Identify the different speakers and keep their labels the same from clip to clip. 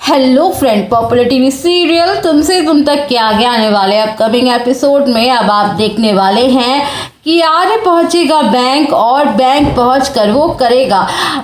Speaker 1: Hello friend, popular TV serial तुमसे तुम तक के आगे आने वाले अपकमिंग एपिसोड में अब आप देखने वाले हैं कि आर्य पहुंचेगा बैंक और बैंक पहुंचकर वो करेगा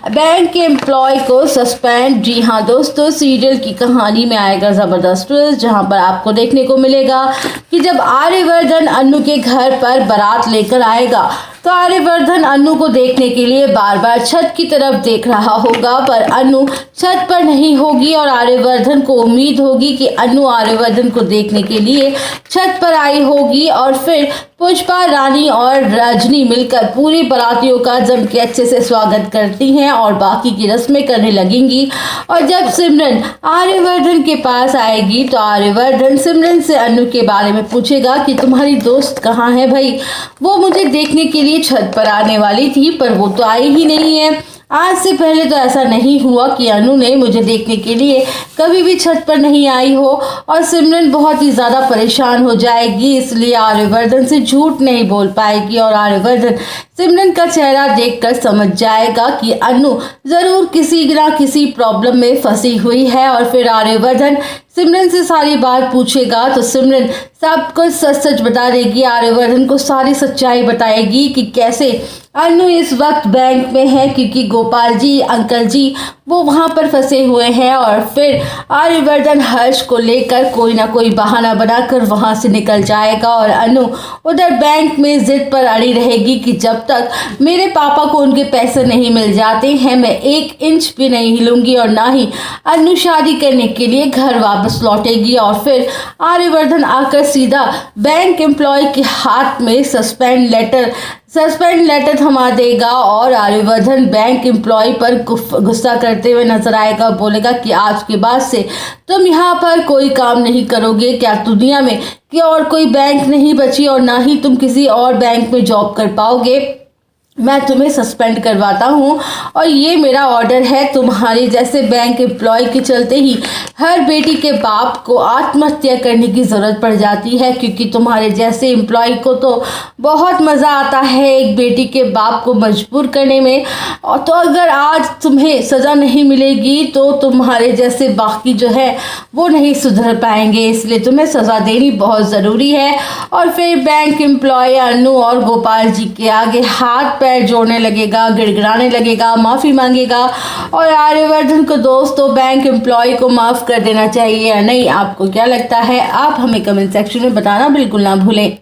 Speaker 1: बैंक के एम्प्लॉय को सस्पेंड। जी हाँ दोस्तों, सीरियल की कहानी में आएगा ज़बरदस्त ट्विस्ट, जहां पर आपको देखने को मिलेगा कि जब आर्यवर्धन अन्नू के घर पर बारात लेकर आएगा तो आर्यवर्धन अन्नू को देखने के लिए बार बार छत की तरफ देख रहा होगा, पर अन्नू छत पर नहीं होगी और आर्यवर्धन को उम्मीद होगी कि अन्नू आर्यवर्धन को देखने के लिए छत पर आई होगी और फिर पुष्पा, रानी और रजनी मिलकर पूरी बारातियों का जम के अच्छे से स्वागत करती हैं और बाकी की रस्में करने लगेंगी। और जब सिमरन आर्यवर्धन के पास आएगी तो आर्यवर्धन सिमरन से अन्नू के बारे में पूछेगा कि तुम्हारी दोस्त कहाँ है भाई, वो मुझे देखने के लिए छत पर आने वाली थी पर वो तो आई ही नहीं है। आज से पहले तो ऐसा नहीं हुआ कि अनु ने मुझे देखने के लिए कभी भी छत पर नहीं आई हो। और सिमरन बहुत ही ज़्यादा परेशान हो जाएगी, इसलिए आर्यवर्धन से झूठ नहीं बोल पाएगी और आर्यवर्धन सिमरन का चेहरा देखकर समझ जाएगा कि अनु ज़रूर किसी ना किसी प्रॉब्लम में फंसी हुई है। और फिर आर्यवर्धन सिमरन से सारी बात पूछेगा तो सिमरन सब कुछ सच सच बता देगी, आर्यवर्धन को सारी सच्चाई बताएगी कि कैसे अनु इस वक्त बैंक में है क्योंकि गोपाल जी अंकल जी वो वहाँ पर फंसे हुए हैं। और फिर आर्यवर्धन हर्ष को लेकर कोई ना कोई बहाना बनाकर वहाँ से निकल जाएगा और अनु उधर बैंक में जिद पर अड़ी रहेगी कि जब तक मेरे पापा को उनके पैसे नहीं मिल जाते हैं मैं 1 इंच भी नहीं हिलूंगी और ना ही अनु शादी करने के लिए घर वापस लौटेगी। और फिर आर्यवर्धन आकर सीधा बैंक एम्प्लॉय के हाथ में सस्पेंड लेटर थमा देगा और आर्यवर्धन बैंक एम्प्लॉय पर गुस्सा करते हुए नजर आएगा, बोलेगा कि आज के बाद से तुम यहाँ पर कोई काम नहीं करोगे। क्या दुनिया में कि और कोई बैंक नहीं बची और ना ही तुम किसी और बैंक में जॉब कर पाओगे, मैं तुम्हें सस्पेंड करवाता हूँ और ये मेरा ऑर्डर है। तुम्हारे जैसे बैंक एम्प्लॉय के चलते ही हर बेटी के बाप को आत्महत्या करने की ज़रूरत पड़ जाती है, क्योंकि तुम्हारे जैसे एम्प्लॉय को तो बहुत मज़ा आता है एक बेटी के बाप को मजबूर करने में। और तो अगर आज तुम्हें सज़ा नहीं मिलेगी तो तुम्हारे जैसे बाकी जो है वो नहीं सुधर पाएंगे, इसलिए तुम्हें सज़ा देनी बहुत ज़रूरी है। और फिर बैंक एम्प्लॉय अनु और गोपाल जी के आगे हाथ पैर जोड़ने लगेगा, गिड़गिड़ाने लगेगा, माफ़ी मांगेगा। और आर्यवर्धन को दोस्तों बैंक एम्प्लॉय को माफ़ कर देना चाहिए या नहीं, आपको क्या लगता है आप हमें कमेंट सेक्शन में बताना बिल्कुल ना भूलें।